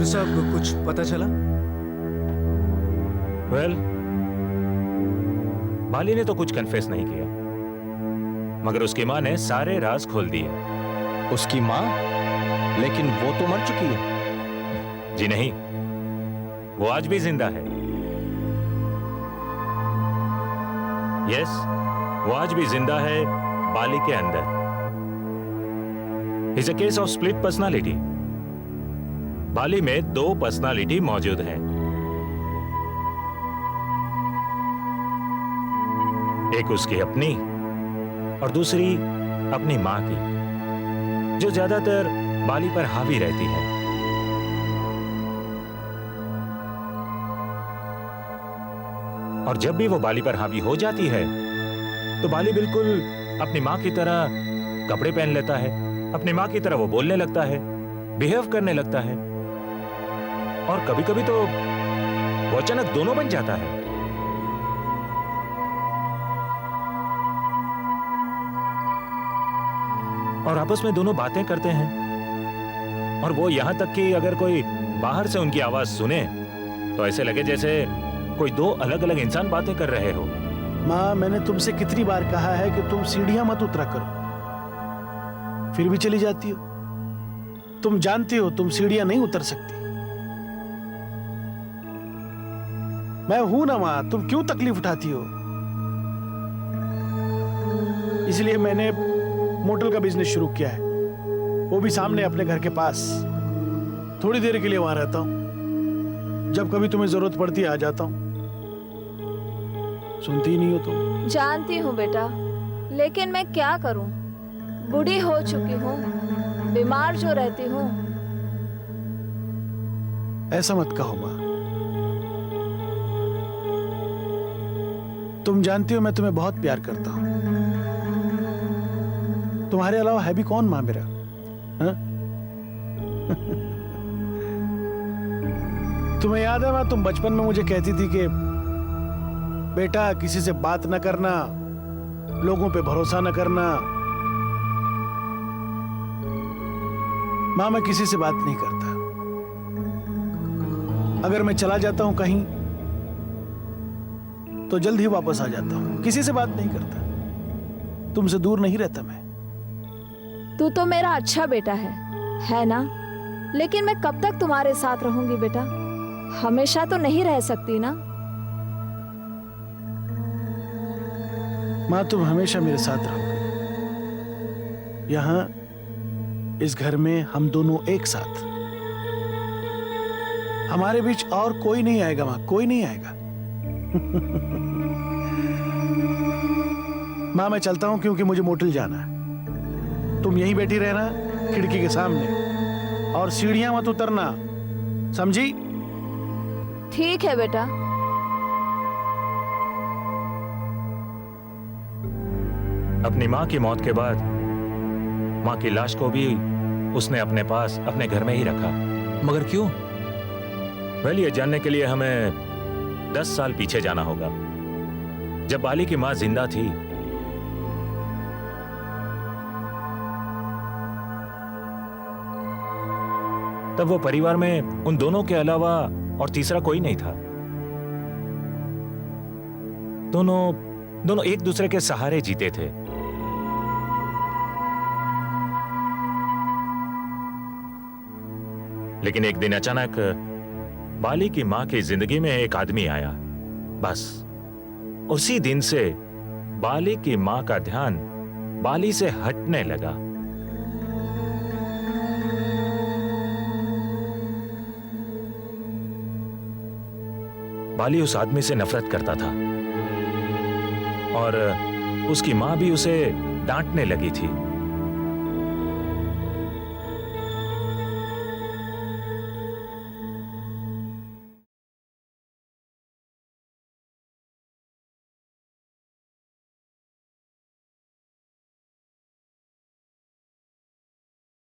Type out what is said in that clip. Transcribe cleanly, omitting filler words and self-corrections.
Doctor साहब कुछ पता चला? वेल, बाली ने तो कुछ कन्फेस नहीं किया, मगर उसकी मां ने सारे राज खोल दिए। उसकी मां? लेकिन वो तो मर चुकी है। जी नहीं, वो आज भी जिंदा है। यस, वो आज भी जिंदा है बाली के अंदर। It's a case of split personality. Bali में दो पर्सनालिटी मौजूद हैं। एक उसकी अपनी और दूसरी अपनी मां की, जो ज्यादातर बाली पर हावी रहती है। और जब भी वो बाली पर हावी हो जाती है तो बाली बिल्कुल अपनी मां की तरह कपड़े पहन लेता है, अपनी मां की तरह वो बोलने लगता है, बिहेव करने लगता है, और कभी कभी तो वो अचानक दोनों बन जाता है। और आपस में दोनों बातें करते हैं, और वो यहां तक कि अगर कोई बाहर से उनकी आवाज सुने तो ऐसे लगे जैसे कोई दो अलग अलग इंसान बातें कर रहे हो। माँ, मैंने तुमसे कितनी बार कहा है कि तुम सीढ़ियां मत उतरा करो, फिर भी चली जाती हो। तुम जानती हो तुम सीढ़ियां नहीं उतर सकती। मैं हूं ना माँ, तुम क्यों तकलीफ उठाती हो? इसलिए मैंने मोटल का बिजनेस शुरू किया है, वो भी सामने अपने घर के पास। थोड़ी देर के लिए वहां रहता हूं, जब कभी तुम्हें जरूरत पड़ती है आ जाता हूं। सुनती ही नहीं हो तुम। जानती हूँ बेटा, लेकिन मैं क्या करूँ, बूढ़ी हो चुकी हूँ, बीमार जो रहती हूँ। ऐसा मत कहो माँ, तुम जानती हो मैं तुम्हें बहुत प्यार करता हूं। तुम्हारे अलावा है भी कौन माँ मेरा? हा? तुम्हें याद है माँ, तुम बचपन में मुझे कहती थी कि बेटा किसी से बात न करना, लोगों पे भरोसा न करना। माँ, मैं किसी से बात नहीं करता। अगर मैं चला जाता हूं कहीं तो जल्द ही वापस आ जाता हूं, किसी से बात नहीं करता। तुमसे दूर नहीं रहता मैं। तू तो मेरा अच्छा बेटा है ना? लेकिन मैं कब तक तुम्हारे साथ रहूंगी बेटा? हमेशा तो नहीं रह सकती ना। माँ, तुम हमेशा मेरे साथ रहोगे। यहां इस घर में हम दोनों एक साथ। हमारे बीच और कोई नहीं आएगा माँ, कोई नहीं आएगा। माँ, मैं चलता हूं क्योंकि मुझे मोटल जाना है। तुम यहीं बैठी रहना खिड़की के सामने, और सीढ़ियां मत उतरना, समझी? ठीक है बेटा। अपनी मां की मौत के बाद मां की लाश को भी उसने अपने पास अपने घर में ही रखा। मगर क्यों? वेल, ये जानने के लिए हमें 10 साल पीछे जाना होगा, जब बाली की मां जिंदा थी। तब वो परिवार में उन दोनों के अलावा और तीसरा कोई नहीं था। दोनों एक दूसरे के सहारे जीते थे। लेकिन एक दिन अचानक बाली की मां की जिंदगी में एक आदमी आया। बस उसी दिन से बाली की मां का ध्यान बाली से हटने लगा। बाली उस आदमी से नफरत करता था, और उसकी मां भी उसे डांटने लगी थी।